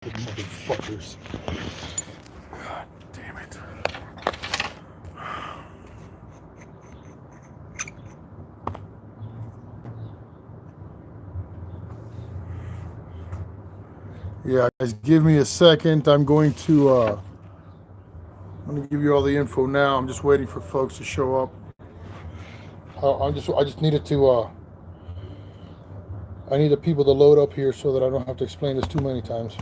stupid motherfuckers. God damn it. Yeah, guys, give me a second. I'm going to give you all the info now. I'm just waiting for folks to show up. I just needed to I need the people to load up here so that I don't have to explain this too many times.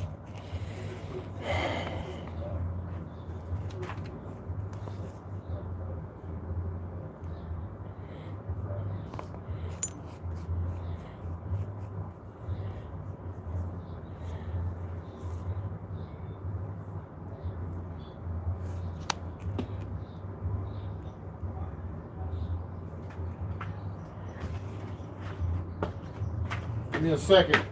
Give me a second.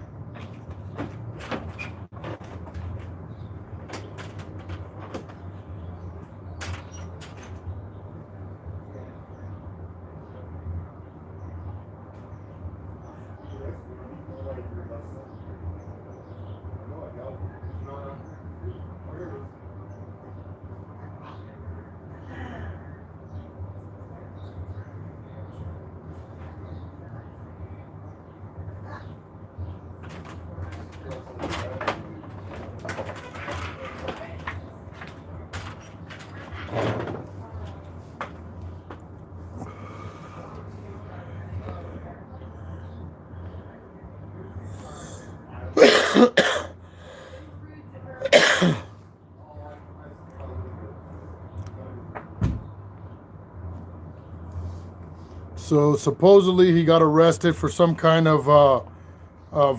So supposedly he got arrested for some kind of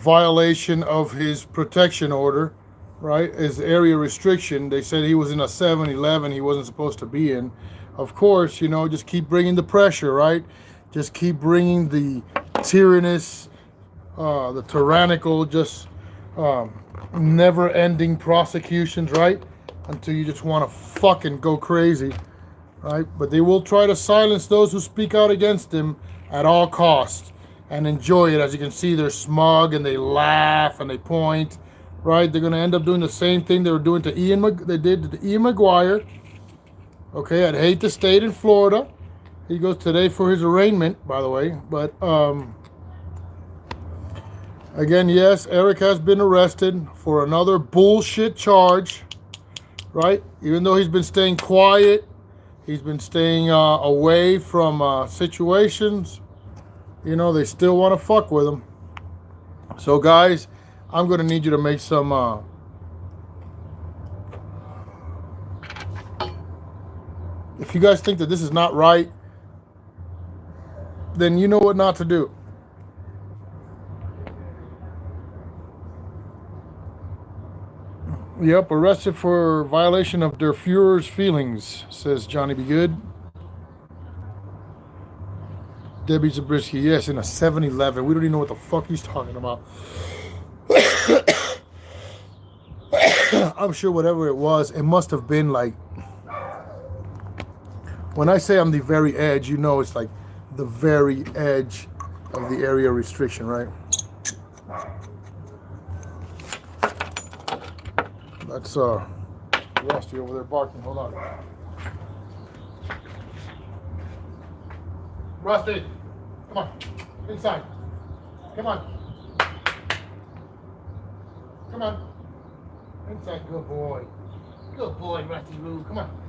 violation of his protection order, right? His area restriction. They said he was in a 7-Eleven he wasn't supposed to be in. Of course, you know, just keep bringing the pressure, right? Just keep bringing the tyrannous, the tyrannical, just never-ending prosecutions, right? Until you just want to fucking go crazy. Right? But they will try to silence those who speak out against him at all costs and enjoy it. As you can see, they're smug and they laugh and they point, right? They're going to end up doing the same thing they were doing to they did to Ian McGuire. Okay, I'd hate to state in Florida. He goes today for his arraignment, by the way. But again, yes, Eric has been arrested for another bullshit charge, right? Even though he's been staying quiet, he's been staying away from situations. You know, they still want to fuck with him. So, guys, I'm going to need you to make some... if you guys think that this is not right, then you know what not to do. Yep, arrested for violation of Der Fuhrer's feelings, says Johnny B. Good. Debbie Zabriskie, yes, in a 7-Eleven. We don't even know what the fuck he's talking about. I'm sure whatever it was, it must have been like... When I say I'm the very edge, you know it's like the very edge of the area restriction, right? That's Rusty over there barking. Hold on. Rusty, come on. Inside. Come on. Come on. Inside. Good boy. Good boy, Rusty Roo. Come on.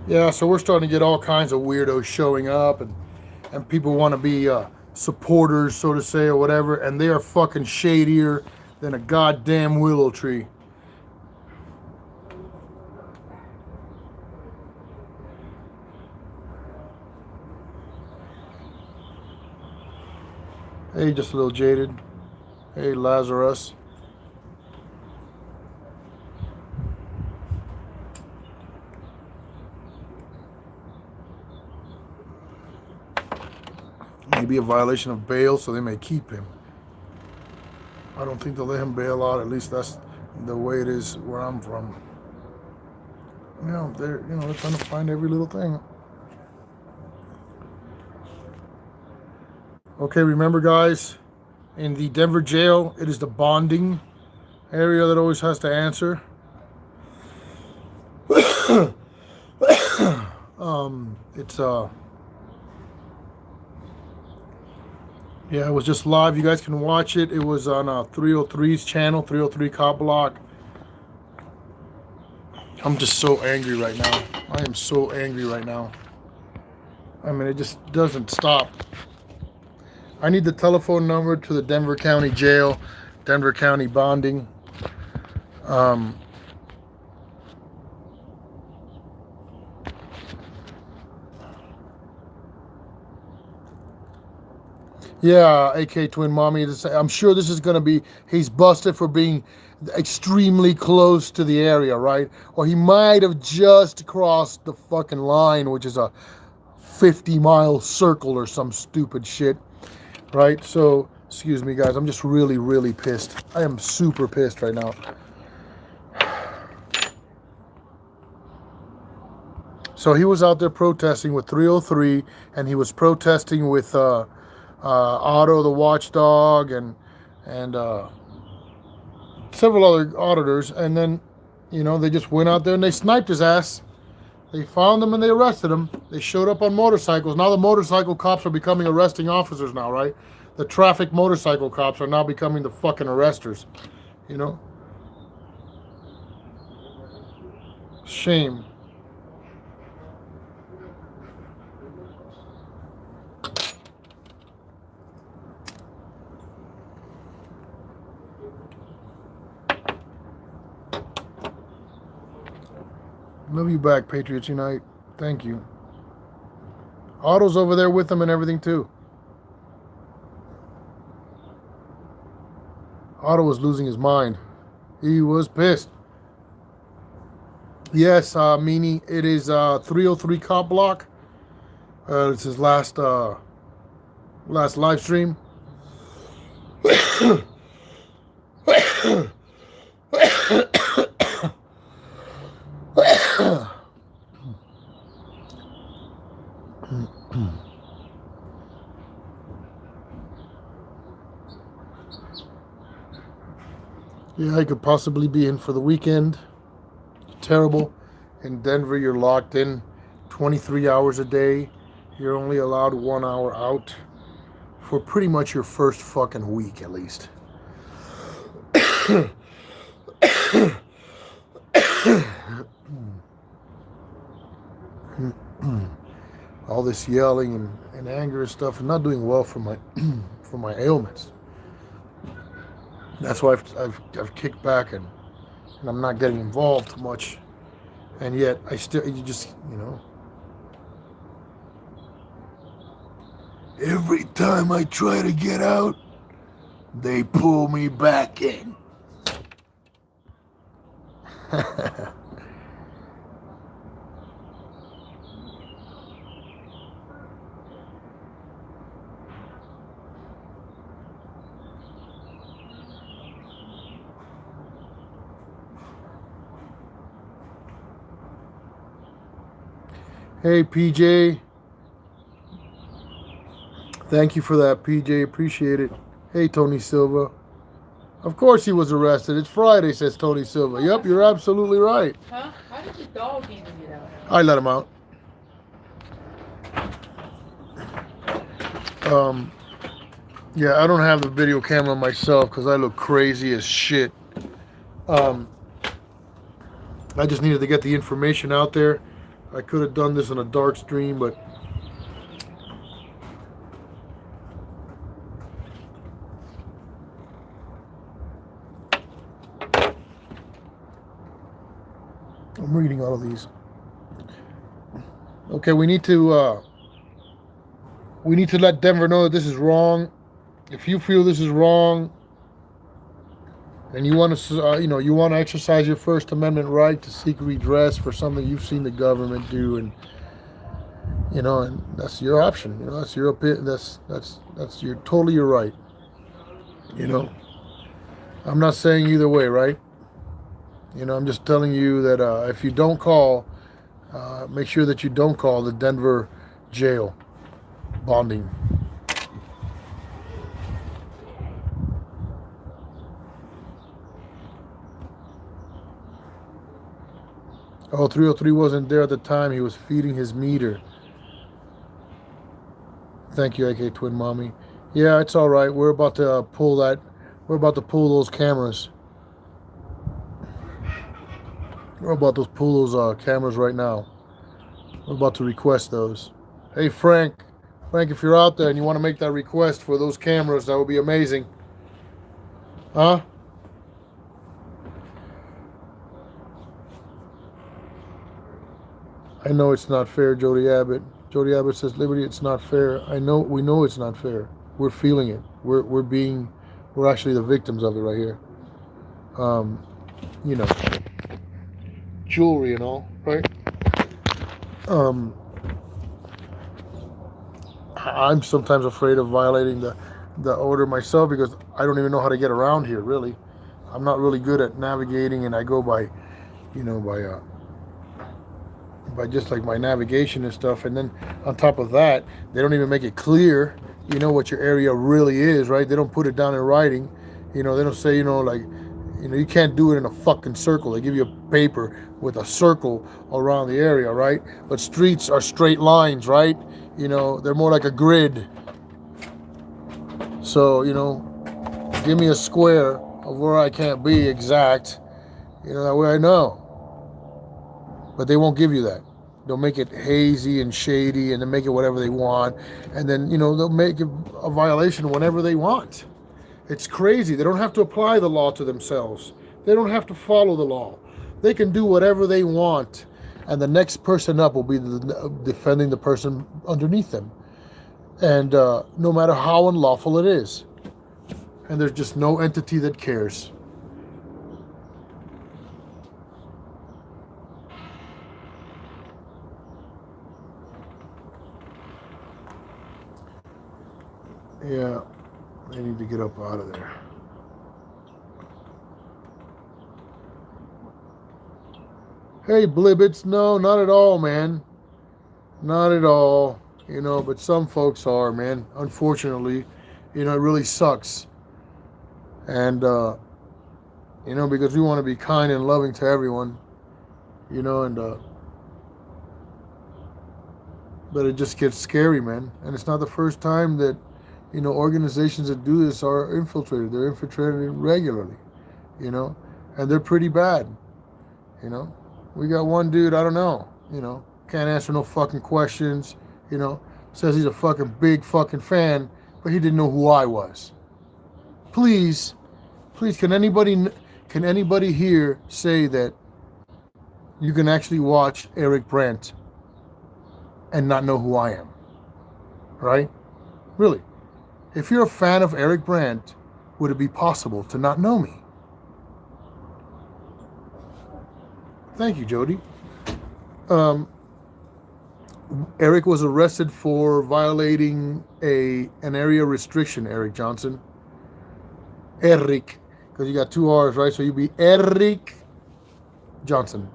Yeah, so we're starting to get all kinds of weirdos showing up, and people want to be supporters, so to say, or whatever, and they are fucking shadier than a goddamn willow tree. Hey, just a little jaded. Hey, Lazarus. Maybe a violation of bail, so they may keep him. I don't think they'll let him bail out. At least that's the way it is where I'm from. You know, they're trying to find every little thing. Okay, remember, guys, in the Denver jail, it is the bonding area that always has to answer. It's yeah, it was just live. You guys can watch it. It was on 303's channel, 303 Cop Block. I'm just so angry right now. I am so angry right now. I mean, it just doesn't stop. I need the telephone number to the Denver County Jail, Denver County Bonding. Yeah, AK Twin Mommy. I'm sure this is going to be, he's busted for being extremely close to the area, right? Or he might have just crossed the fucking line, which is a 50-mile circle or some stupid shit, right? So, excuse me, guys. I'm just really, really pissed. I am super pissed right now. So he was out there protesting with 303, and he was protesting with Otto the Watchdog and several other auditors, and then they just went out there and they sniped his ass. They found him and they arrested him. They showed up on motorcycles. Now the motorcycle cops are becoming arresting officers now, right? The traffic motorcycle cops are now becoming the fucking arresters. Shame. Love you back, Patriots Unite. Thank you. Otto's over there with them and everything too. Otto was losing his mind. He was pissed. Yes, Meanie, it is 303 Cop Block. It's his last live stream. Yeah, I could possibly be in for the weekend. Terrible. In Denver, you're locked in 23 hours a day. You're only allowed 1 hour out for pretty much your first fucking week, at least. All this yelling and anger and stuff is not doing well for my for my ailments. That's why I've kicked back and I'm not getting involved too much. And yet every time I try to get out, they pull me back in. Hey, PJ. Thank you for that, PJ. Appreciate it. Hey, Tony Silva. Of course he was arrested. It's Friday, says Tony Silva. Yep, you're absolutely right. Huh? How did the dog even get out? I let him out. Yeah, I don't have the video camera myself because I look crazy as shit. I just needed to get the information out there. I could have done this on a dark stream, but I'm reading all of these. Okay, we need to let Denver know that this is wrong. If you feel this is wrong, and you want to exercise your First Amendment right to seek redress for something you've seen the government do, and and that's your option. That's your opinion. That's totally your right. I'm not saying either way, right? I'm just telling you that if you don't call, Make sure that you don't call the Denver jail bonding. Oh, 303 wasn't there at the time. He was feeding his meter. Thank you, AK Twin Mommy. Yeah, it's all right. We're about to pull that. We're about to pull those cameras. We're about to pull those cameras right now. We're about to request those. Hey, Frank. Frank, if you're out there and you want to make that request for those cameras, that would be amazing. Huh? I know it's not fair, Jody Abbott. Jody Abbott says, Liberty, it's not fair. We know it's not fair. We're feeling it. We're actually the victims of it right here. You know, jewelry and all, right? I'm sometimes afraid of violating the order myself because I don't even know how to get around here, really. I'm not really good at navigating, and I go by, by just like my navigation and stuff. And then on top of that, they don't even make it clear, what your area really is, right? They don't put it down in writing. They don't say, like, you can't do it in a fucking circle. They give you a paper with a circle around the area, right? But streets are straight lines, right? They're more like a grid. So, give me a square of where I can't be exact, that way I know. But they won't give you that. They'll make it hazy and shady, and then make it whatever they want. And then, they'll make it a violation whenever they want. It's crazy. They don't have to apply the law to themselves. They don't have to follow the law. They can do whatever they want. And the next person up will be defending the person underneath them. And no matter how unlawful it is. And there's just no entity that cares. Yeah, I need to get up out of there. Hey, Blibbits, no, not at all, man. Not at all. But some folks are, man. Unfortunately, it really sucks. And, because we want to be kind and loving to everyone, but it just gets scary, man. And it's not the first time that, organizations that do this are infiltrated. They're infiltrated regularly, and they're pretty bad, We got one dude, I don't know, can't answer no fucking questions, says he's a fucking big fucking fan, but he didn't know who I was. Please, can anybody here say that you can actually watch Eric Brandt and not know who I am? Right? Really? If you're a fan of Eric Brandt, would it be possible to not know me? Thank you, Jody. Eric was arrested for violating an area restriction, Eric Johnson. Eric, because you got two R's, right? So you'd be Eric Johnson.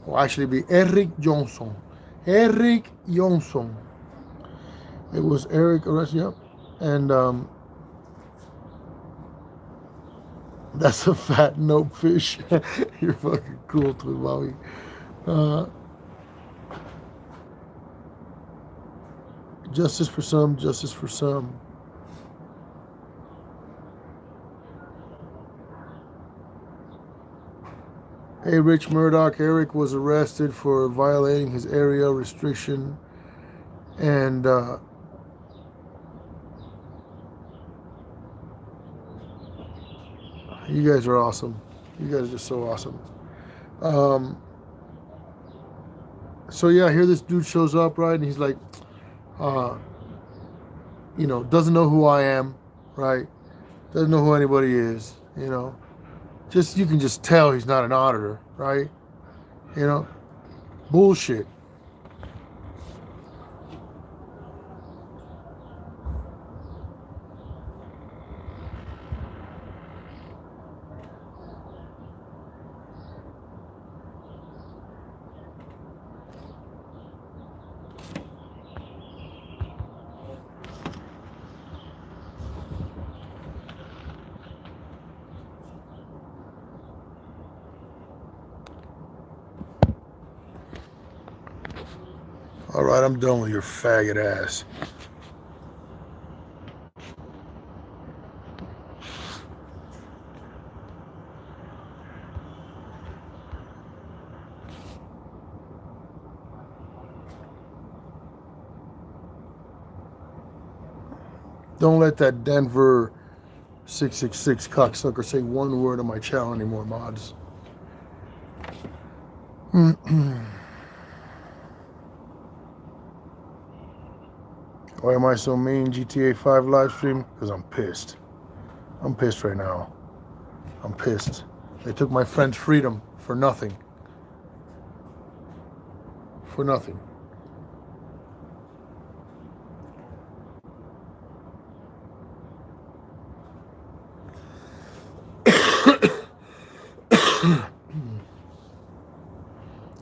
Well, actually be Eric Johnson. Eric Johnson. It was Eric arrested, yep. And that's a fat nope fish. You're fucking cool, Twin Mommy. Justice for some, justice for some. Hey, Rich Murdoch, Eric was arrested for violating his area restriction. And you guys are awesome. You guys are just so awesome. So yeah, here this dude shows up, right? And he's like, doesn't know who I am, right? Doesn't know who anybody is, Just, you can just tell he's not an auditor, right? Bullshit. All right, I'm done with your faggot ass. Don't let that Denver 666 cocksucker say one word on my channel anymore, mods. Why am I so mean? GTA 5 live stream? Because I'm pissed. I'm pissed right now. I'm pissed. They took my friend's freedom for nothing. For nothing.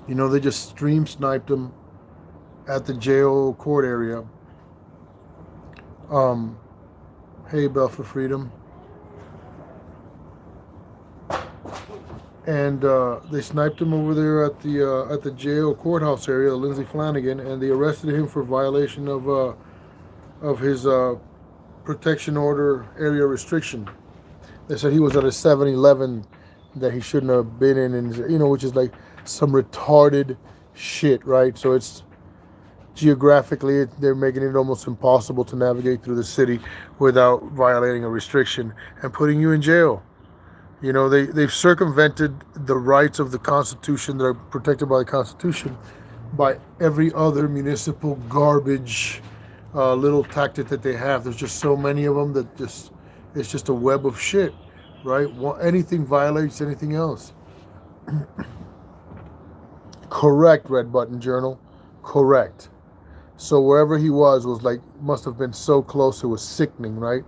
You know, they just stream sniped him at the jail court area. Hey, Bell for Freedom. And they sniped him over there at the jail courthouse area, the Lindsay Flanagan, and they arrested him for violation of his protection order area restriction. They said he was at a 7-Eleven that he shouldn't have been in, and you know, which is like some retarded shit, right? So it's geographically they're making it almost impossible to navigate through the city without violating a restriction and putting you in jail. You know, they've circumvented the rights of the Constitution that are protected by the Constitution by every other municipal garbage little tactic that they have. There's just so many of them that it's just a web of shit, right? Anything violates anything else. Correct, Red Button Journal. Correct. So wherever he was like, must have been so close it was sickening, right?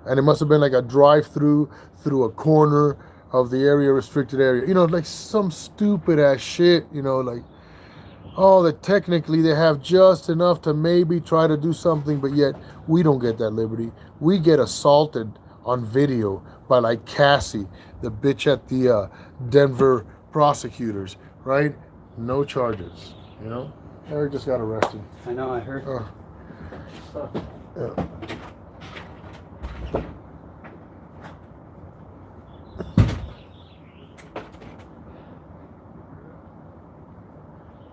And it must have been like a drive-through through a corner of the area restricted area. You know, like some stupid ass shit, you know, like, oh, that technically they have just enough to maybe try to do something, but yet we don't get that liberty. We get assaulted on video by like Cassie, the bitch at the Denver prosecutors, right? No charges, you know? Eric just got arrested. I know, I heard. Yeah.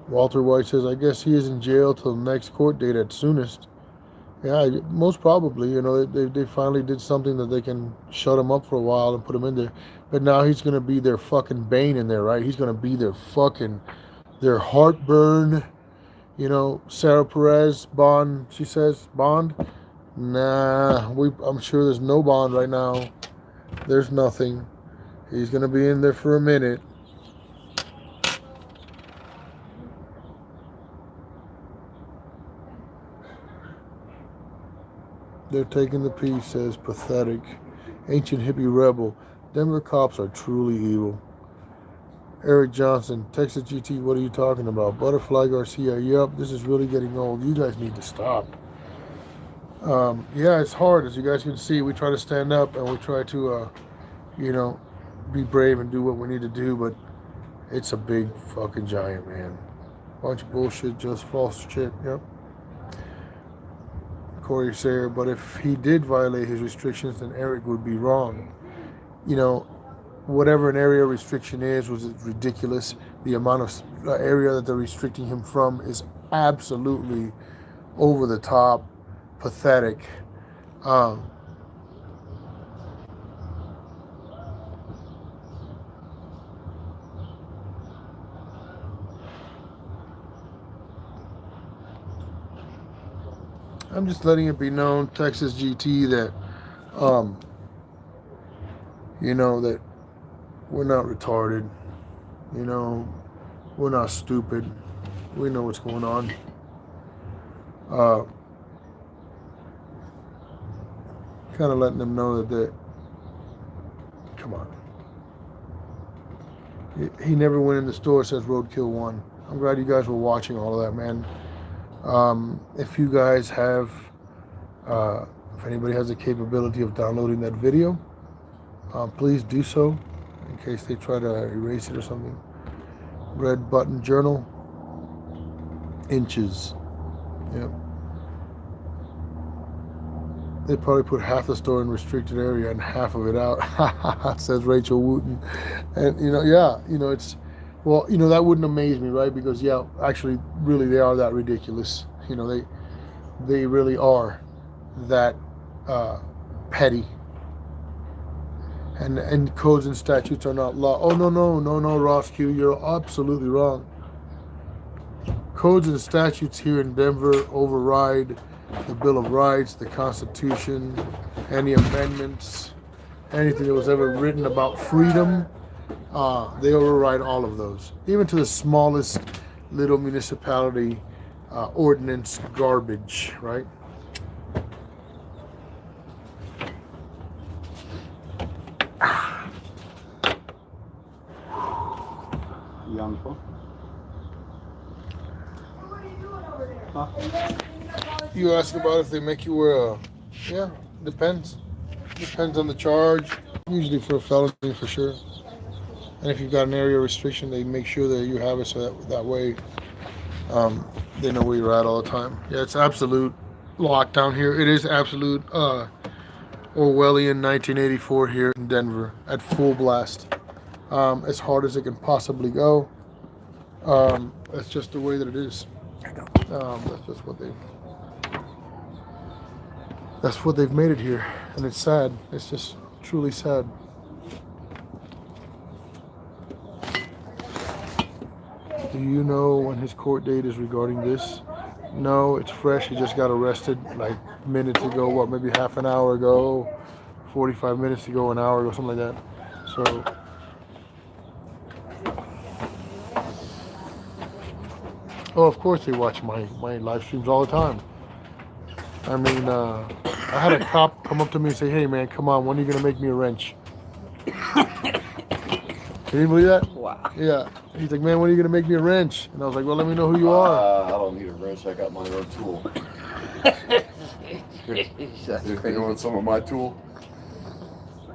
Walter White says, I guess he is in jail till the next court date at soonest. Yeah, most probably. You know, they finally did something that they can shut him up for a while and put him in there. But now he's going to be their fucking bane in there, right? He's going to be their heartburn. You know, Sarah Perez, bond, she says, bond? Nah, I'm sure there's no bond right now. There's nothing. He's going to be in there for a minute. They're taking the piece, says pathetic. Ancient hippie rebel. Denver cops are truly evil. Eric Johnson, Texas GT, what are you talking about? Butterfly Garcia, yep, this is really getting old. You guys need to stop. Yeah, it's hard. As you guys can see, we try to stand up and we try to, you know, be brave and do what we need to do, but it's a big fucking giant, man. Bunch of bullshit, just false shit, yep. Corey Sayer, but if he did violate his restrictions, then Eric would be wrong. You know, whatever an area restriction is, was ridiculous. The amount of area that they're restricting him from is absolutely over the top, pathetic. I'm just letting it be known, Texas GT, that, you know, that we're not retarded. You know, we're not stupid. We know what's going on. Kind of letting them know that come on. He never went in the store, says Roadkill 1. I'm glad you guys were watching all of that, man. If you guys have, if anybody has the capability of downloading that video, please do so in case they try to erase it or something. Red Button Journal. inches. Yep. They probably put half the store in restricted area and half of it out, says Rachel Wooten. And, it's, well, that wouldn't amaze me, right? Because, yeah, actually, really, they are that ridiculous. They really are that petty. And codes and statutes are not law. Oh, no, Ross Q, you're absolutely wrong. Codes and statutes here in Denver override the Bill of Rights, the Constitution, any amendments, anything that was ever written about freedom, they override all of those. Even to the smallest little municipality ordinance garbage, right? You on the phone? Huh? You ask about if they make you wear a, yeah, depends. Depends on the charge. Usually for a felony for sure. And if you've got an area restriction, they make sure that you have it so that way they know where you're at all the time. Yeah, it's absolute lockdown here. It is absolute Orwellian 1984 here in Denver at full blast. As hard as it can possibly go. That's just the way that it is. That's just what they've made it here, and it's sad. It's just truly sad. Do you know when his court date is regarding this? No, it's fresh. He just got arrested like minutes ago. What, maybe half an hour ago, 45 minutes ago, an hour ago, something like that. So. Oh, of course they watch my live streams all the time. I mean, I had a cop come up to me and say, "Hey, man, come on, when are you going to make me a wrench?" Can you believe that? Wow. Yeah. He's like, "Man, when are you going to make me a wrench?" And I was like, "Well, let me know who you are." I don't need a wrench. I got my own tool. That's You crazy. want some of my tool?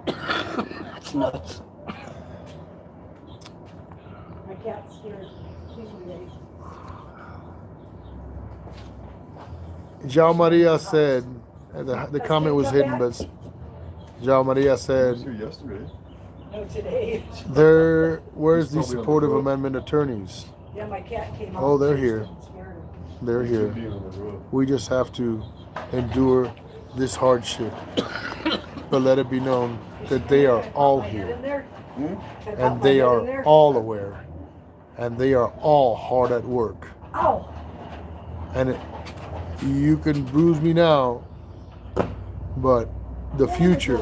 That's nuts. My cat's scared. She's ready. João Maria said, the comment was hidden, but João Maria I was said, here yesterday. No, today. where's the supportive amendment attorneys? Yeah, my cat came out. Oh, they're here. Scared her. They're here. Should be on the roof. We just have to endure this hardship. But let it be known that they are all My head here. in there. Hmm? I popped And my they head in are there. all aware. And they are all hard at work. Ow! And you can bruise me now, but the future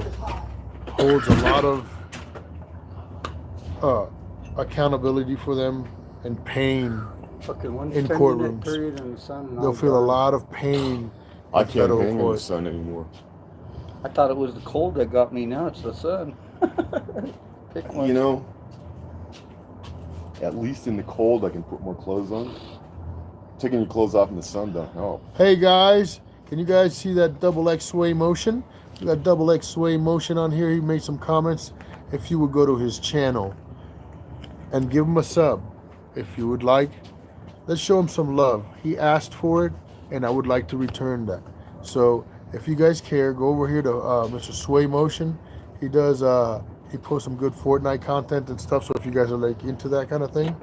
holds a lot of accountability for them and pain. Fucking one In 10-minute courtrooms. period in the sun. and They'll I'm feel a done. lot of pain I in can't federal hang in the court. sun anymore. I thought it was the cold that got me. Now it's the sun. Pick one. You know, at least in the cold, I can put more clothes on. Taking your clothes off in the sun don't help. Hey guys, can you guys see that double X sway motion? We got double X sway motion on here. He made some comments. If you would go to his channel and give him a sub, if you would like, let's show him some love. He asked for it, and I would like to return that. So if you guys care, go over here to Mr. Sway Motion. He does. He posts some good Fortnite content and stuff. So if you guys are like into that kind of thing.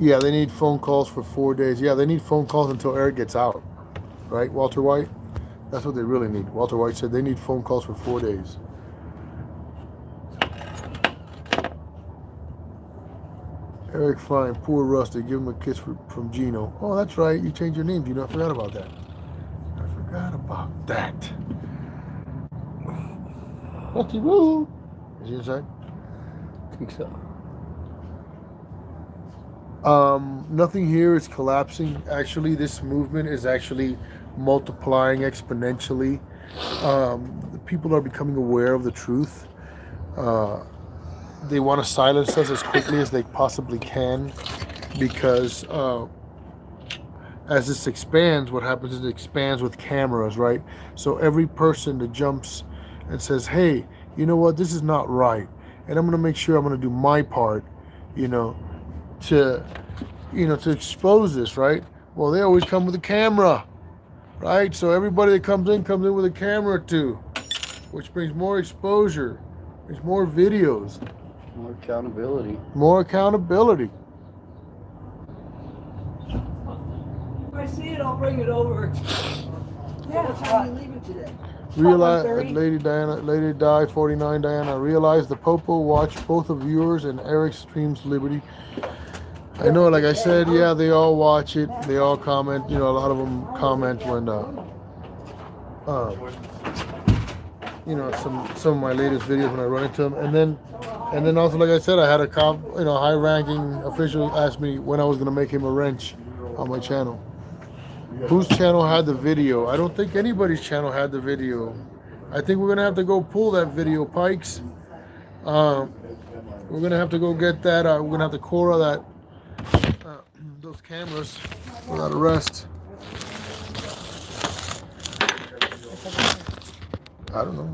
Yeah, they need phone calls for 4 days. Yeah, they need phone calls until Eric gets out. Right, Walter White? That's what they really need. Walter White said they need phone calls for 4 days. Eric Fine, poor Rusty, give him a kiss from Gino. Oh, that's right. You changed your name, Gino. I forgot about that. I forgot about that. Rusty Roo. Is he inside? I think so. Nothing here is collapsing. Actually, this movement is actually multiplying exponentially. The people are becoming aware of the truth. They want to silence us as quickly as they possibly can because as this expands, what happens is it expands with cameras, right? So every person that jumps and says, hey, you know what, this is not right, and I'm gonna make sure I'm gonna do my part, you know, to to expose this, right? Well, they always come with a camera, right? So everybody that comes in with a camera too, which brings more exposure, brings more videos, More accountability. more accountability. If I see it, I'll bring it over. Yeah, what time are you leaving today? Realize, 1:30? Lady Di, 49 Diana. Realize the Popo watched both of yours and Eric streams Liberty. I know, like I said, yeah, they all watch it. They all comment. You know, a lot of them comment when, some of my latest videos when I run into them. And then also, like I said, I had a high-ranking official ask me when I was gonna make him a wrench on my channel. Whose channel had the video? I don't think anybody's channel had the video. I think we're gonna have to go pull that video, Pikes. We're gonna have to go get that. We're gonna have to Cora that those cameras without arrest. I don't know.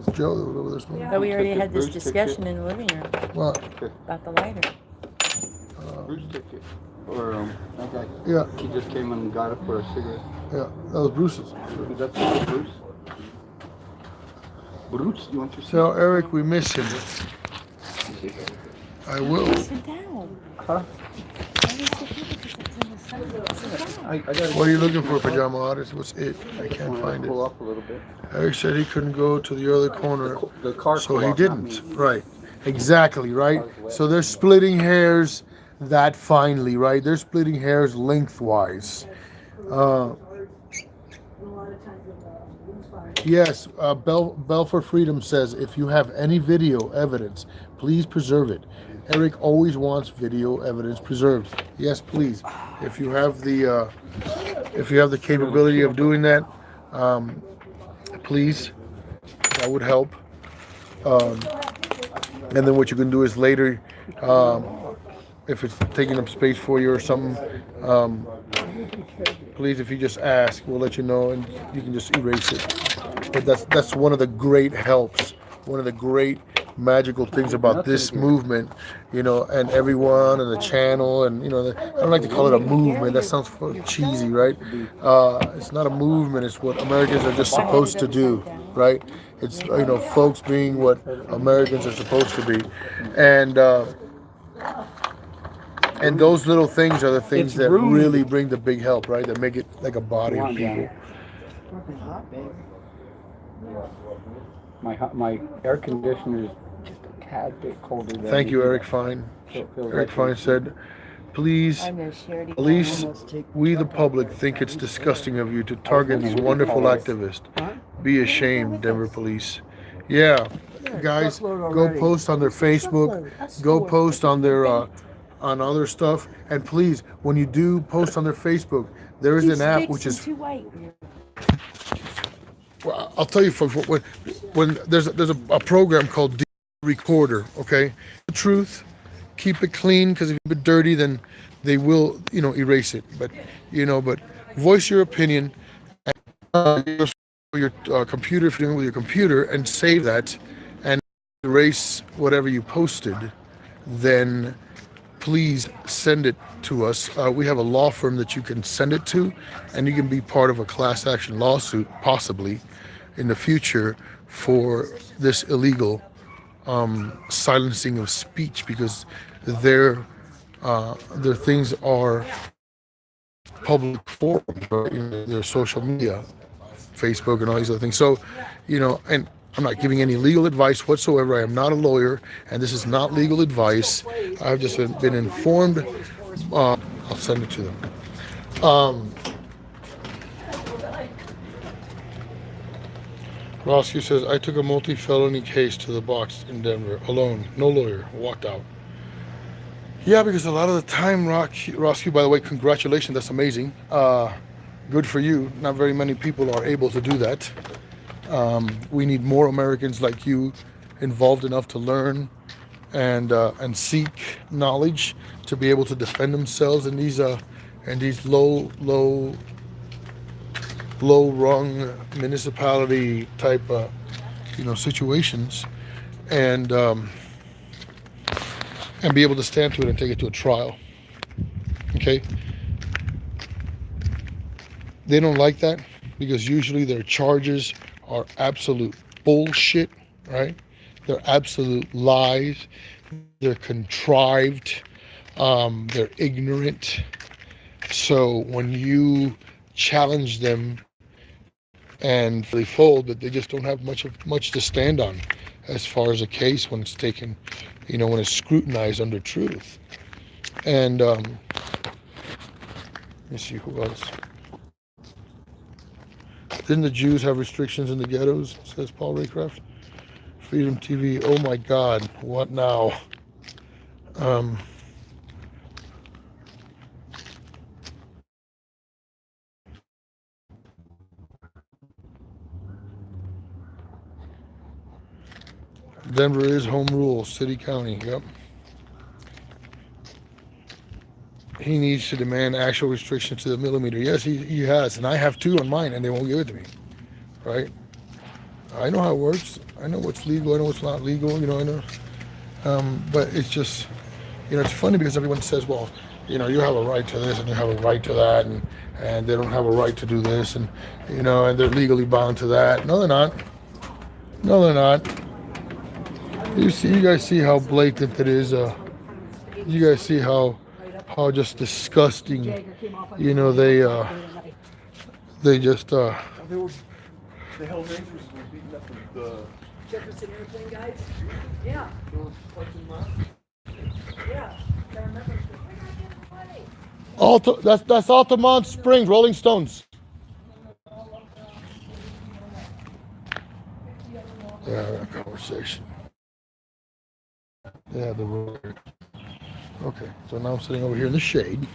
It's Joe that was over there smoking. But we already had this Bruce took discussion in the living room What? about the lighter. Bruce took it. Or that guy. Yeah, He just came and got it for a cigarette. yeah. That was Bruce's. Is that Bruce? Bruce, you want your Tell Eric we miss him. I will. Sit down. Huh? Why do you sit here? Because it's in the sun. Sit down. I gotta What are you looking for, pajama artist? What's it? I can't find it. pull up a little bit. Eric said he couldn't go to the other corner, The car so pull he up, not didn't. me. Right. Exactly, right? So they're splitting hairs that finely, right? They're splitting hairs lengthwise. A lot of times with Yes, Bell for Freedom says, if you have any video evidence, please preserve it. Eric always wants video evidence preserved. Yes, please. If you have the capability of doing that, please, that would help. And then what you can do is later, if it's taking up space for you or something, please, if you just ask, we'll let you know, and you can just erase it. But that's one of the great helps, one of the great magical things about this movement, and everyone and the channel, and I don't like to call it a movement. That sounds cheesy, right? It's not a movement. It's what Americans are just supposed to do, right? It's folks being what Americans are supposed to be, and those little things are the things that really bring the big help, right? That make it like a body of people. My air conditioner is just a tad bit colder than Thank you, Eric Fine. Eric Fine said, please, at least we the public think it's disgusting of you to target these wonderful activists. Be ashamed, Denver police. Yeah, guys, go post on their Facebook, go post on their on other stuff, and please, when you do post on their Facebook, there is an app which is. Well, I'll tell you, folks, when there's a program called D Recorder, okay? The truth, keep it clean, because if you keep it dirty, then they will, erase it. But voice your opinion, and your computer, if you're doing it with your computer, and save that, and erase whatever you posted, then please send it to us. We have a law firm that you can send it to, and you can be part of a class action lawsuit, possibly, in the future for this illegal silencing of speech, because their things are public forums, right? Their social media, Facebook and all these other things. So, and I'm not giving any legal advice whatsoever. I am not a lawyer, and this is not legal advice. I've just been informed. I'll send it to them. Roscoe says, I took a multi-felony case to the box in Denver, alone, no lawyer, walked out. Yeah, because a lot of the time, Roscoe, by the way, congratulations, that's amazing. Good for you. Not very many people are able to do that. We need more Americans like you involved enough to learn and seek knowledge to be able to defend themselves in these low-rung municipality type situations. And and be able to stand to it and take it to a trial. Okay? They don't like that because usually their charges are absolute bullshit, right? They're absolute lies. They're contrived. They're ignorant. So when you challenge them and they fold, that they just don't have much to stand on as far as a case when it's taken, when it's scrutinized under truth. And let me see who else. Didn't the Jews have restrictions in the ghettos? Says Paul Raycraft. Freedom TV. Oh my God, what now? Denver is home rule, city, county. Yep. He needs to demand actual restrictions to the millimeter. Yes, he has, and I have two on mine, and they won't give it to me. Right? I know how it works. I know what's legal. I know what's not legal. I know. But it's just, it's funny because everyone says, well, you have a right to this and you have a right to that, and they don't have a right to do this, and and they're legally bound to that. No, they're not. No, they're not. You guys see how blatant it is. You guys see how just disgusting. They just. The Hell Rangers were beating up the Jefferson Airplane guys? Yeah. Yeah. I remember. That's Altamont Springs, Rolling Stones. Yeah, that conversation. Yeah, the road. Okay, so now I'm sitting over here in the shade.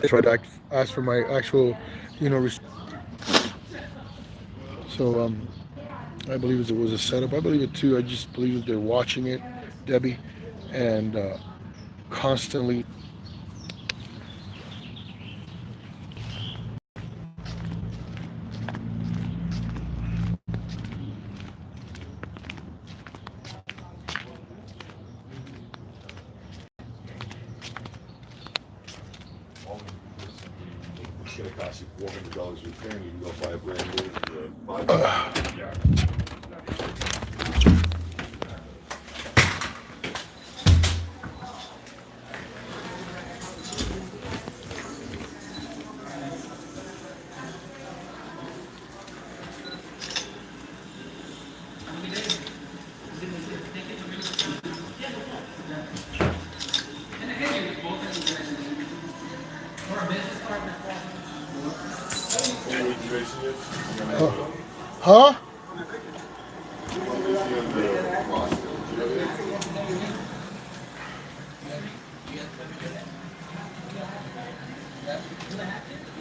That's right. I asked for my actual, so I believe it was a setup. I believe it too. I just believe that they're watching it, Debbie, and constantly. It's going to cost you $400 repair, and you can go buy a brand new for $5. Huh?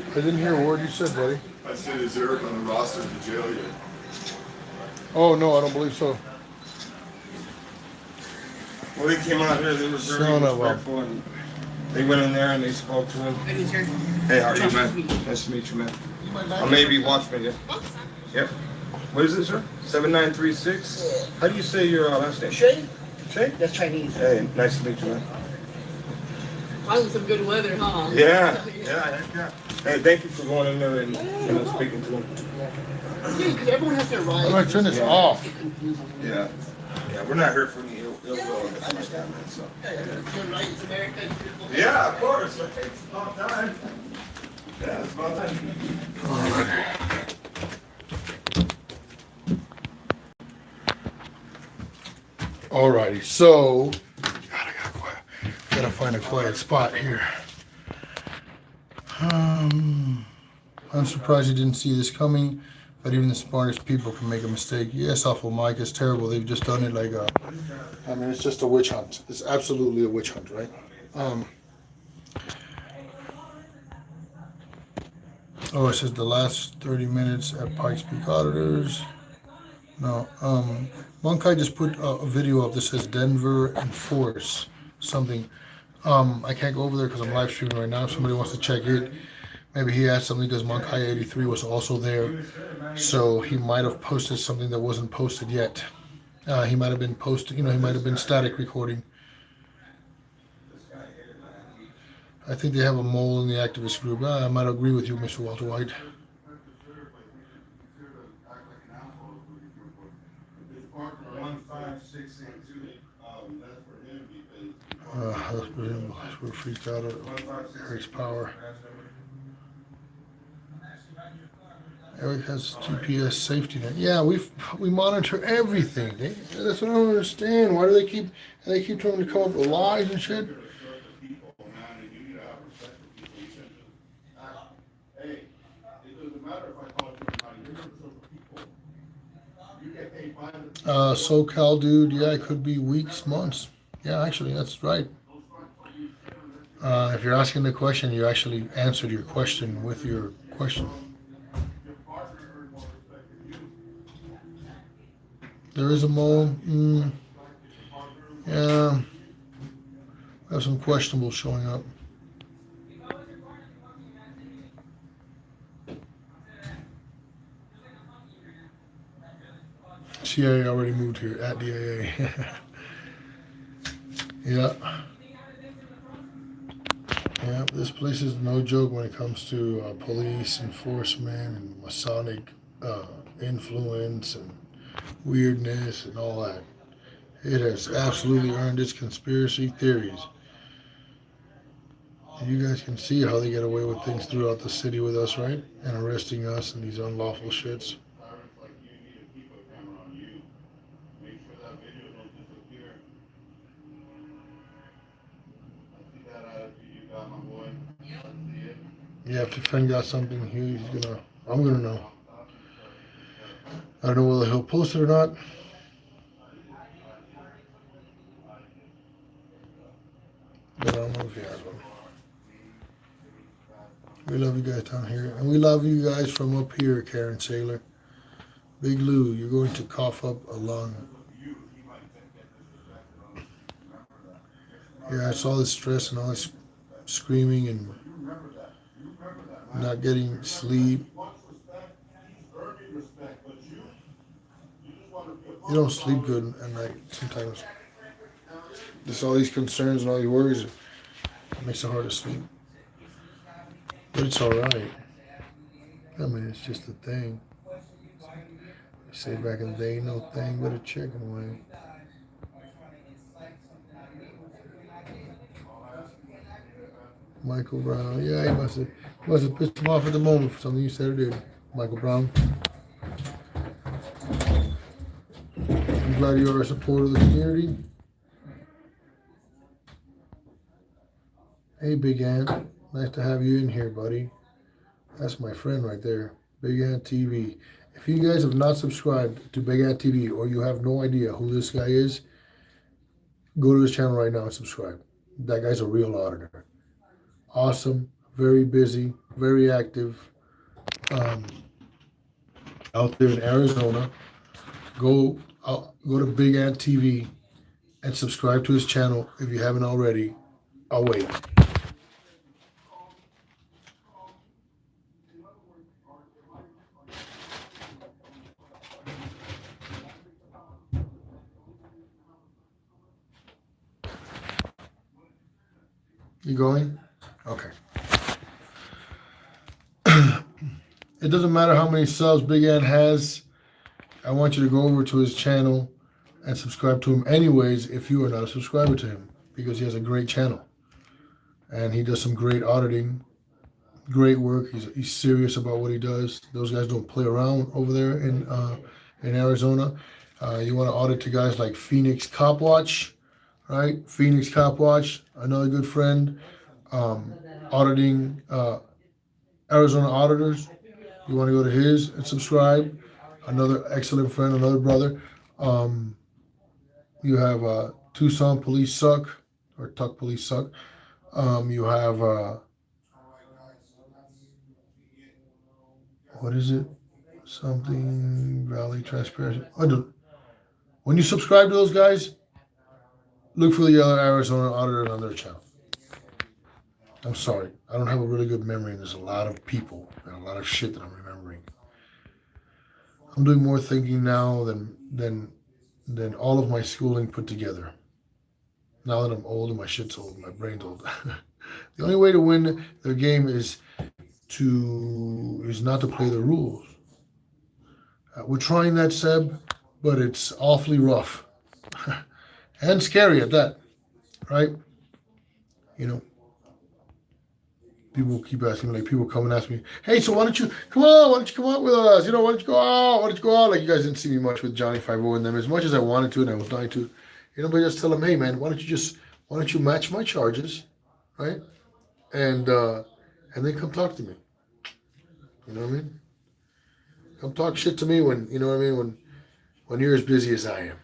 I didn't hear a word you said, buddy. I said, is Eric on the roster of the jail yet? Oh, no, I don't believe so. Well, they came out here, they were very Son of a- respectful, and they went in there and they spoke to him. Hey, how are you, man? Nice to meet you, man. I may be watchman, yeah. Yep. What is it, sir? 7936? How do you say your last name? Shay? Shay? That's Chinese. Hey, nice to meet you, man. Finally some good weather, huh? Yeah, yeah. Hey, thank you for going in there and speaking to him. Yeah, because everyone has their I'm rights. going to turn this off. Yeah. Yeah, we're not here for any ill will or anything like that, man, so. Your rights, America. Yeah, of course. It's about time. Yeah, it's about time. Alrighty, so gotta find a quiet spot here. I'm surprised you didn't see this coming, but even the smartest people can make a mistake. Yes, awful Mike, it's terrible. They've just done it like it's just a witch hunt. It's absolutely a witch hunt, right? It says the last 30 minutes at Pikes Peak Auditors. No, one guy just put a video up that says Denver Enforce something. I can't go over there because I'm live streaming right now. If somebody wants to check it, Maybe he had something because Monkai 83 was also there. So he might have posted something that wasn't posted yet. He might have been posted, he might have been static recording. I think they have a mole in the activist group. I might agree with you, Mr. Walter White. We're freaked out at Eric's power. Eric has GPS safety net. Yeah, we monitor everything. That's what I don't understand. Why do they keep trying to come up with lies and shit? SoCal dude, yeah, it could be weeks, months. Yeah, actually, that's right. If you're asking the question, you actually answered your question with your question. There is a mole. Yeah, we have some questionables showing up. CIA already moved here at DAA. Yeah. Yeah, this place is no joke when it comes to police enforcement and Masonic influence and weirdness and all that. It has absolutely earned its conspiracy theories. You guys can see how they get away with things throughout the city with us, right? And arresting us and these unlawful shits. You have to find out something here. I'm gonna know. I don't know whether he'll post it or not. But I don't know if he has one. We love you guys down here. And we love you guys from up here, Karen Saylor. Big Lou, you're going to cough up a lung. Yeah, I saw the stress and all this screaming and not getting sleep. You don't sleep good at night sometimes. There's all these concerns and all these worries. It makes it hard to sleep. But it's all right. I mean, it's just a thing. They say back in the day, no thing but a chicken wing. Michael Brown. Yeah, he must have pissed him off at the moment for something you said or did. Michael Brown. I'm glad you are a supporter of the community. Hey, Big Ant. Nice to have you in here, buddy. That's my friend right there. Big Ant TV. If you guys have not subscribed to Big Ant TV or you have no idea who this guy is, go to his channel right now and subscribe. That guy's a real auditor. Awesome, very busy, very active. Out there in Arizona. Go to Big Ant TV and subscribe to his channel if you haven't already. I'll wait. You going? Okay. It doesn't matter how many subs Big Ant has. I want you to go over to his channel and subscribe to him anyways if you are not a subscriber to him, because he has a great channel. And he does some great auditing, great work. He's serious about what he does. Those guys don't play around over there in Arizona. You want to audit to guys like Phoenix Cop Watch, right? Phoenix Cop Watch, another good friend, auditing Arizona auditors. You want to go to his and subscribe. Another excellent friend, another brother. You have Tucson Police Suck, or Tuck Police Suck. You have, what is it? Something Valley Transparency. When you subscribe to those guys, look for the other Arizona auditor on their channel. I'm sorry. I don't have a really good memory, and there's a lot of people and a lot of shit that I'm remembering. I'm doing more thinking now than all of my schooling put together. Now that I'm old and my shit's old, my brain's old. The only way to win the game is not to play the rules. We're trying that, Seb, but it's awfully rough and scary at that, right? You know, people keep asking, like people come and ask me, "Hey, so why don't you come on? Why don't you come out with us? You know, why don't you go out? Why don't you go out?" Like you guys didn't see me much with Johnny 5 and them as much as I wanted to and I was dying to. You know, but just tell them, "Hey, man, why don't you match my charges, right? And then come talk to me. You know what I mean? Come talk shit to me when you know what I mean when you're as busy as I am."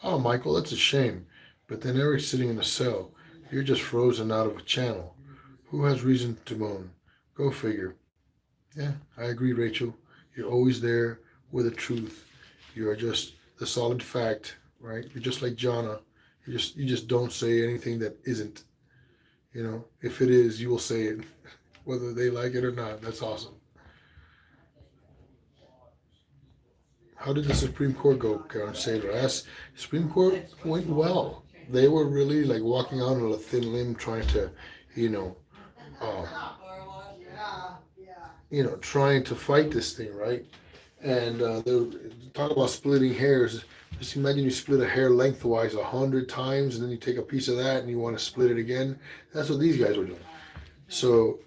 Oh, Michael, that's a shame. But then Eric's sitting in a cell. You're just frozen out of a channel. Who has reason to moan? Go figure. Yeah, I agree, Rachel. You're always there with the truth. You are just the solid fact, right? You're just like Jonna. You just don't say anything that isn't. You know, if it is, you will say it, whether they like it or not. That's awesome. How did the Supreme Court go, Karen Saylor? Supreme Court went well. They were really like walking out on a thin limb, trying to, you know, um, trying to fight this thing, right? And they talk about splitting hairs. Just imagine you split a hair lengthwise 100 times, and then you take a piece of that and you want to split it again. That's what these guys were doing. So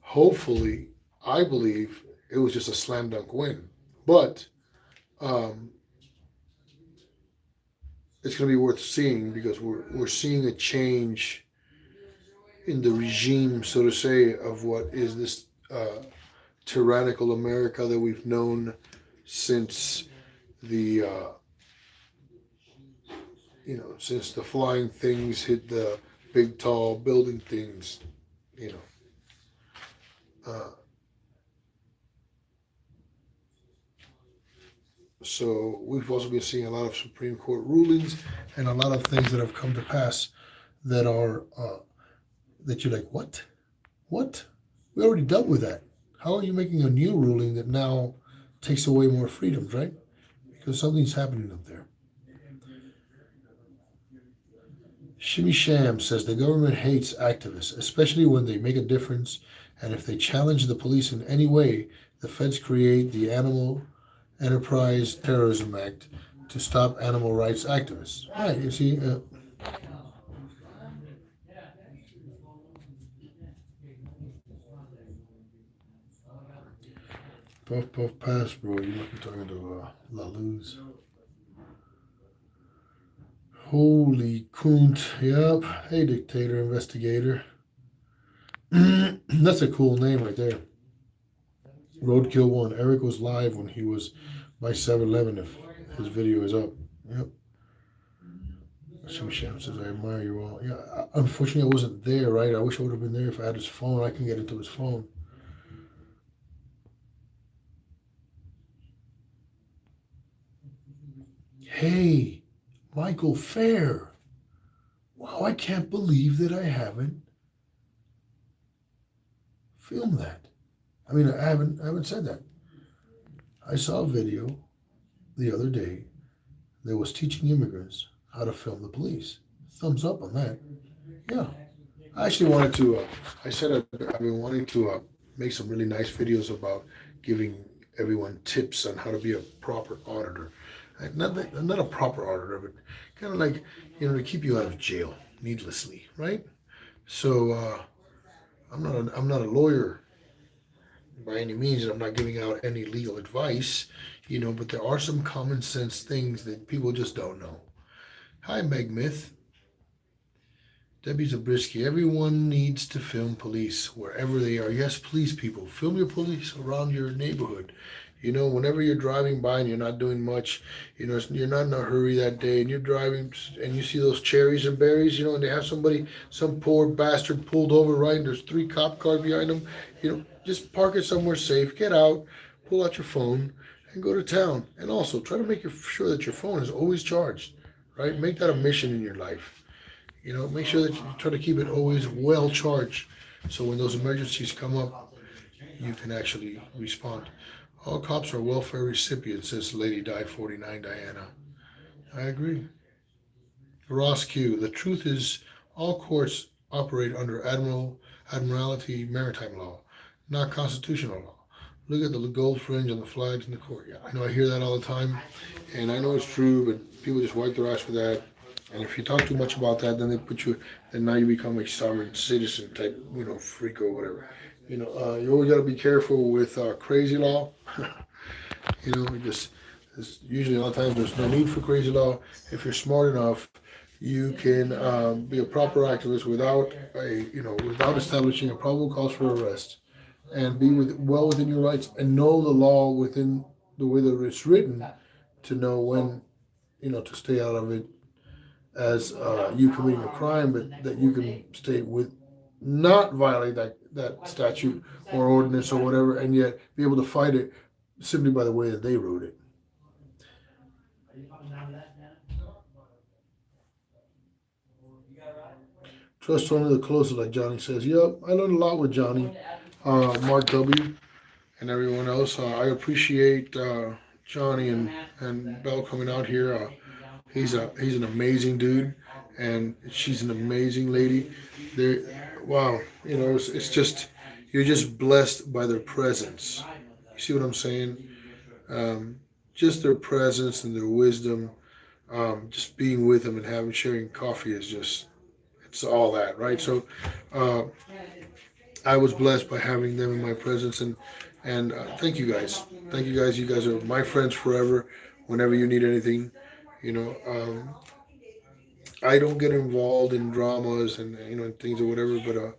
hopefully, I believe it was just a slam dunk win, but um, it's going to be worth seeing because we're seeing a change in the regime, so to say, of what is this tyrannical America that we've known since the since the flying things hit the big tall building things, you know. So we've also been seeing a lot of Supreme Court rulings and a lot of things that have come to pass that are that you're like, what? What? We already dealt with that. How are you making a new ruling that now takes away more freedoms, right? Because something's happening up there. Shimmy Sham says the government hates activists, especially when they make a difference, and if they challenge the police in any way, the feds create the Animal Enterprise Terrorism Act to stop animal rights activists. Right, you see. Puff Puff Pass, bro. You must be talking to La Luz. Holy coont. Yep. Hey, Dictator Investigator. That's a cool name right there. Roadkill 1. Eric was live when he was by 7-Eleven if his video is up. Yep. Shim Sham says, I admire you all. Yeah, unfortunately, I wasn't there, right? I wish I would have been there if I had his phone. I can get into his phone. Hey, Michael Fair. Wow, I can't believe that I haven't filmed that. I mean, I haven't said that. I saw a video the other day that was teaching immigrants how to film the police. Thumbs up on that. Yeah. I actually wanted to, I said I've been wanting to make some really nice videos about giving everyone tips on how to be a proper auditor. Not a proper auditor, but kind of like, to keep you out of jail needlessly, right? So I'm not a lawyer by any means, and I'm not giving out any legal advice, but there are some common sense things that people just don't know. Hi, Meg Myth. Debbie Zabriskie. Everyone needs to film police wherever they are. Yes, please, people. Film your police around your neighborhood. Whenever you're driving by and you're not doing much, you're not in a hurry that day, and you're driving and you see those cherries and berries, and they have some poor bastard pulled over, right? And there's 3 cop cars behind them. Just park it somewhere safe, get out, pull out your phone, and go to town. And also try to make sure that your phone is always charged, right? Make that a mission in your life. You know, make sure that you try to keep it always well charged, so when those emergencies come up, you can actually respond. All cops are welfare recipients, says Lady Di 49 Diana. I agree. Ross Q. The truth is, all courts operate under Admiralty maritime law, not constitutional law. Look at the gold fringe on the flags in the court. Yeah, I know I hear that all the time, and I know it's true, but people just wipe their ass for that. And if you talk too much about that, then they put you, then now you become a sovereign citizen type, freak or whatever. You always got to be careful with crazy law. It's usually a lot of times there's no need for crazy law. If you're smart enough, you can be a proper activist without establishing a probable cause for arrest, and be well within your rights, and know the law within the way that it's written, to know when to stay out of it as you committing a crime, but that you can stay with, not violate that statute or ordinance or whatever, and yet be able to fight it simply by the way that they wrote it. Trust only the closest, like Johnny says. Yep, I learned a lot with Johnny, Mark W, and everyone else. I appreciate Johnny and Belle coming out here. He's an amazing dude, and she's an amazing lady. Wow, it's just, you're just blessed by their presence. You see what I'm saying? Just their presence and their wisdom, just being with them and sharing coffee is just, it's all that, right? So I was blessed by having them in my presence, and thank you guys. Thank you guys. You guys are my friends forever. Whenever you need anything, I don't get involved in dramas and things or whatever, but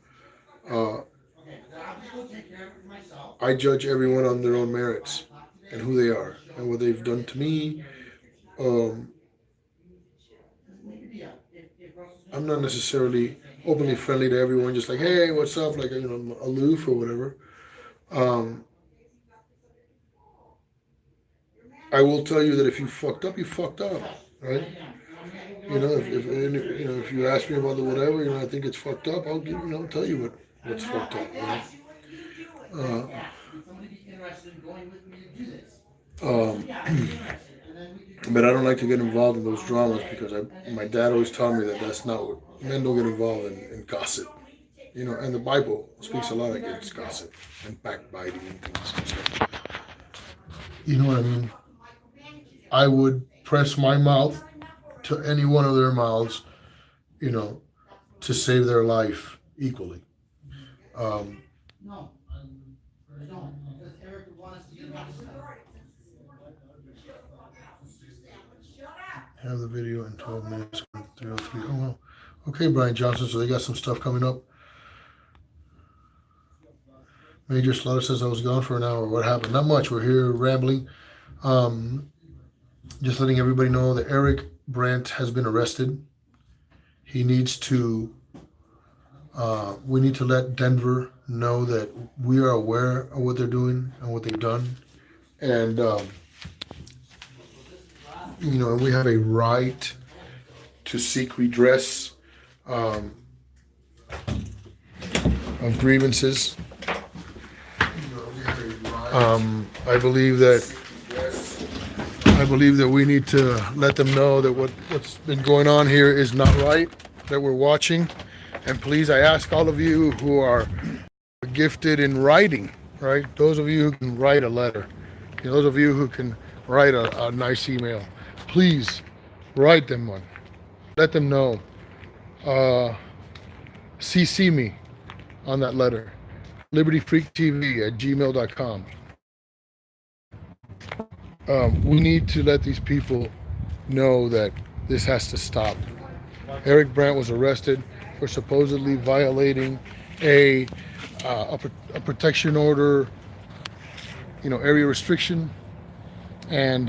I judge everyone on their own merits and who they are and what they've done to me. Um, I'm not necessarily openly friendly to everyone, just like, hey, what's up, like, I'm aloof or whatever. Um, I will tell you that if you fucked up, you fucked up, right? If you ask me about the whatever, I think it's fucked up. I'll tell you what's fucked up. Um, but I don't like to get involved in those dramas, because my dad always taught me that that's not what men don't get involved in gossip. And the Bible speaks a lot against gossip and backbiting and things. So, you know what I mean? I would press my mouth to any one of their mouths, to save their life equally. Um, have the video in 12 minutes. 303. Oh, well. Okay, Brian Johnson. So they got some stuff coming up. Major Slaughter says I was gone for an hour. What happened? Not much. We're here rambling. Just letting everybody know that Eric Brandt has been arrested. He needs to, we need to let Denver know that we are aware of what they're doing and what they've done. And, and we have a right to seek redress of grievances. I believe that we need to let them know that what's been going on here is not right, that we're watching. And please, I ask all of you who are gifted in writing, right? Those of you who can write a letter, those of you who can write a nice email, please write them one. Let them know. CC me on that letter. libertyfreaktv@gmail.com. We need to let these people know that this has to stop. Eric Brandt was arrested for supposedly violating a protection order, area restriction, and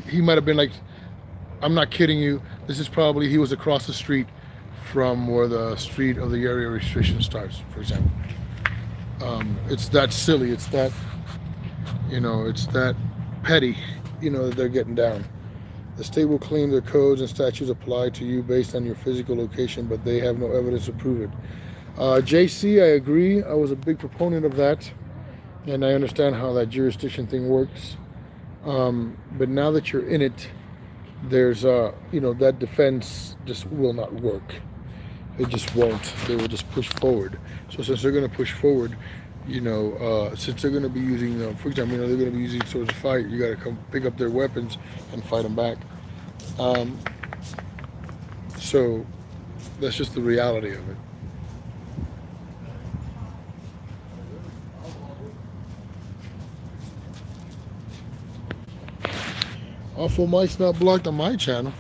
he might have been like, I'm not kidding you. This is probably, he was across the street from where the street of the area restriction starts, for example. It's that silly. It's that, it's that petty, that they're getting down. The state will claim their codes and statutes apply to you based on your physical location, but they have no evidence to prove it. JC, I agree. I was a big proponent of that, and I understand how that jurisdiction thing works. But now that you're in it, there's that defense just will not work. It just won't. They will just push forward. So since they're going to push forward, since they're going to be using, for example, they're going to be using swords to fight, you got to come pick up their weapons and fight them back. So that's just the reality of it. Awful Mike's not blocked on my channel.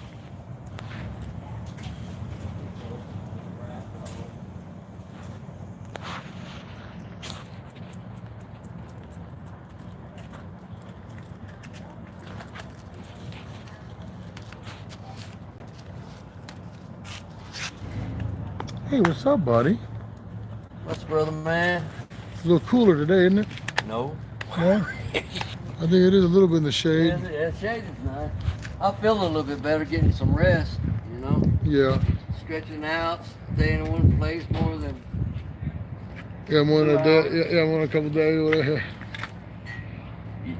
Hey, what's up, buddy? What's brother, man? It's a little cooler today, isn't it? No. Yeah. I think it is a little bit in the shade. Yeah, shade is nice. I feel a little bit better getting some rest, Yeah. Stretching out, staying in one place more than... Yeah, I'm on a day. Yeah, I'm on a couple days. Whatever.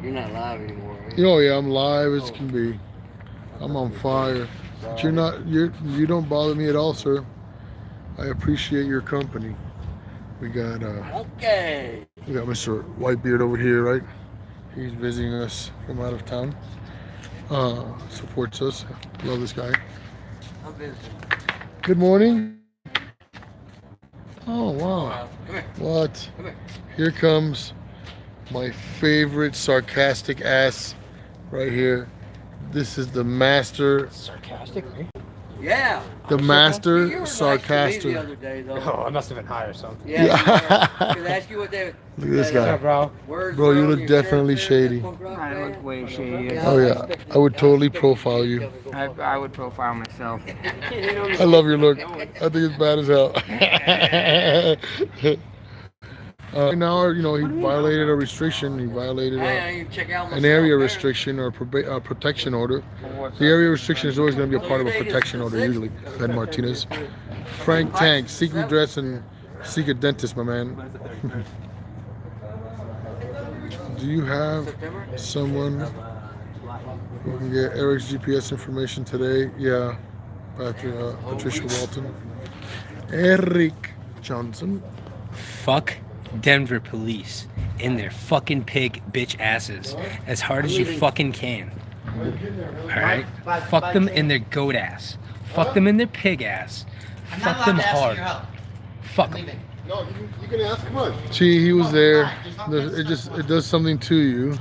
You're not live anymore, are you? Oh yeah, I'm live as can be. I'm on fire. But you're not. You don't bother me at all, sir. I appreciate your company. We got Okay. we got Mr. Whitebeard over here, right? He's visiting us from out of town. Supports us. Love this guy. I'm busy. Good morning. Oh wow. Come here. What? Come here. Here comes my favorite sarcastic ass right here. This is the master. Sarcastic, me? Yeah. The master You were nice to me the sarcastic. other day, though. Oh, I must have been high or something. Yeah. You could ask you what they. Look at this What's guy. up, bro? Words Bro, you were on look your definitely shirt there, shady. punk rock I band. look way shady. Oh yeah, I would totally profile you. I would profile myself. I love your look. I think it's bad as hell. Now, he violated a restriction. He violated Hey, you check out an myself area there. restriction or a protection order. The area restriction is always going to be a part of a protection order, usually. Ben Martinez. Frank Tank, seek redress and seek a dentist, my man. Do you have someone who can get Eric's GPS information today? Yeah, Patricia Walton. Eric Johnson. Fuck Denver police in their fucking pig bitch asses as hard as you fucking can. Alright? Fuck them in their goat ass. Fuck them in their pig ass. Fuck them hard. Fuck them. No, you can ask. Come on. See, he was there. It does something to you.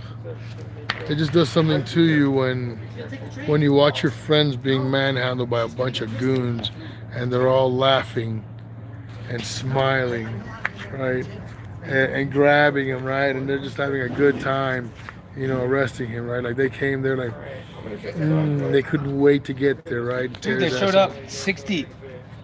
It just does something to you when you watch your friends being manhandled by a bunch of goons and they're all laughing and smiling, right? And grabbing him, right? And they're just having a good time, arresting him, right? Like they came there like, they couldn't wait to get there, right? Dude, they showed up 6 deep.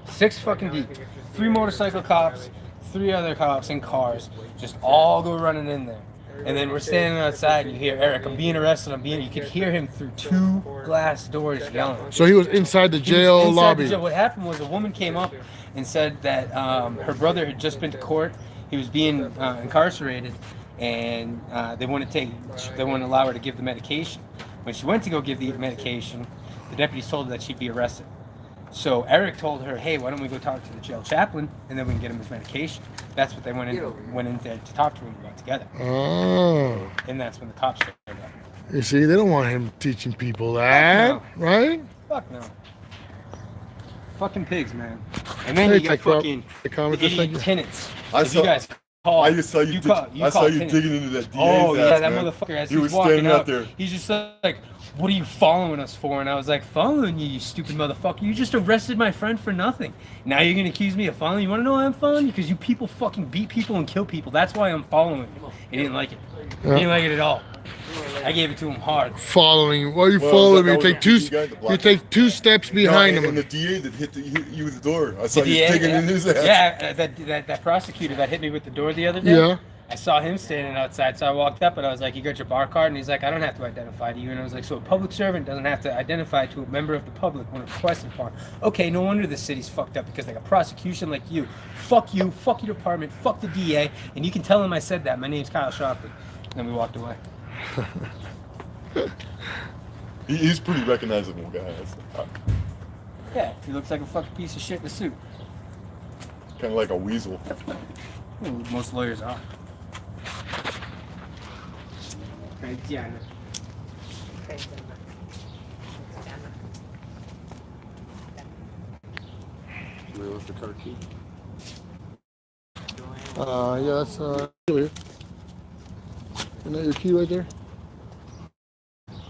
6 fucking deep. 3 motorcycle cops, 3 other cops in cars, just all go running in there. And then we're standing outside and you hear Eric, I'm being arrested, you could hear him through 2 glass doors yelling. So he was inside the He was jail inside the lobby. jail. What happened was a woman came up and said that her brother had just been to court. He was being incarcerated, and they wouldn't allow her to give the medication. When she went to go give the medication, the deputies told her that she'd be arrested. So Eric told her, "Hey, why don't we go talk to the jail chaplain, and then we can get him his medication." That's what they went in there to talk to him about together. Oh. And that's when the cops showed up. You see, they don't want him teaching people that, no. right? Fuck no. Fucking pigs, man. And then Hey, you got Tech Rob. fucking The comment, just thank idiot you. tenants. I If you saw- guys call. I just saw you. call tenants. digging into that DA's Oh yeah, ass, that man. motherfucker. As He he's was walking standing out up, there. he's just like, "What are you following us for?" And I was like, "Following you, you stupid motherfucker! You just arrested my friend for nothing. Now you're gonna accuse me of following? You want to know why I'm following you? Because you people fucking beat people and kill people. That's why I'm following you." He didn't like it. He didn't like it at all. I gave it to him hard. Following. Why are you Well, following me? that You was take the two. guy, the black You take 2 steps behind and him. the DA that hit you with the door. I saw you Yeah, digging in his ass. yeah, that prosecutor that hit me with the door the other day. Yeah. I saw him standing outside, so I walked up and I was like, "You got your bar card?" And he's like, "I don't have to identify to you." And I was like, "So a public servant doesn't have to identify to a member of the public when requesting for?" Okay, no wonder the city's fucked up because they got prosecution like you. Fuck you, fuck your department, fuck the DA, and you can tell him I said that. My name's Kyle Shockley. And then we walked away. He's pretty recognizable, guys. Yeah, he looks like a fucking piece of shit in a suit. Kind of like a weasel. Well, most lawyers are. Yeah. Where left the car key? Yeah, that's here. Isn't that your key right there?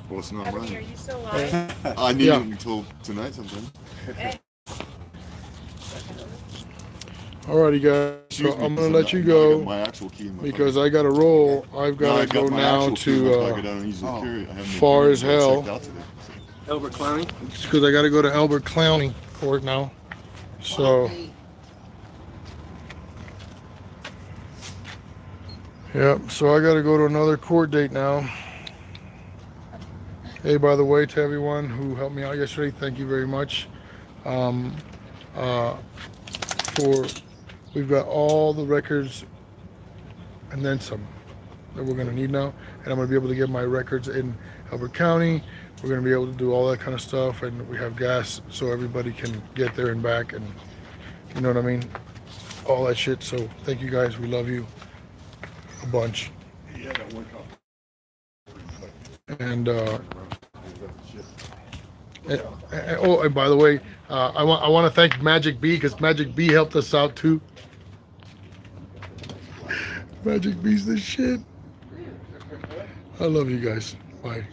Well, it's not Ebony, are mine. you still live? I need Yeah. it until tonight sometime. Alrighty, guys. Excuse So me, I'm gonna 'cause let you I got go my actual key in my because pocket. I gotta roll. I've No, I gotta go got my now actual key in my pocket. I to don't usually carry it. I haven't far been as hell. checked out today, so. Albert Clowney. because I gotta go to Albert Clowney Court now. So. Yep, so I gotta go to another court date now. Hey, by the way, to everyone who helped me out yesterday, thank you very much. We've got all the records and then some that we're gonna need now, and I'm gonna be able to get my records in Albert County. We're gonna be able to do all that kind of stuff, and we have gas so everybody can get there and back, and you know what I mean, all that shit. So thank you guys. We love you a bunch. Yeah, that one cop. And oh, and by the way, I want to thank Magic B because Magic B helped us out too. Magic B's the shit. I love you guys. Bye.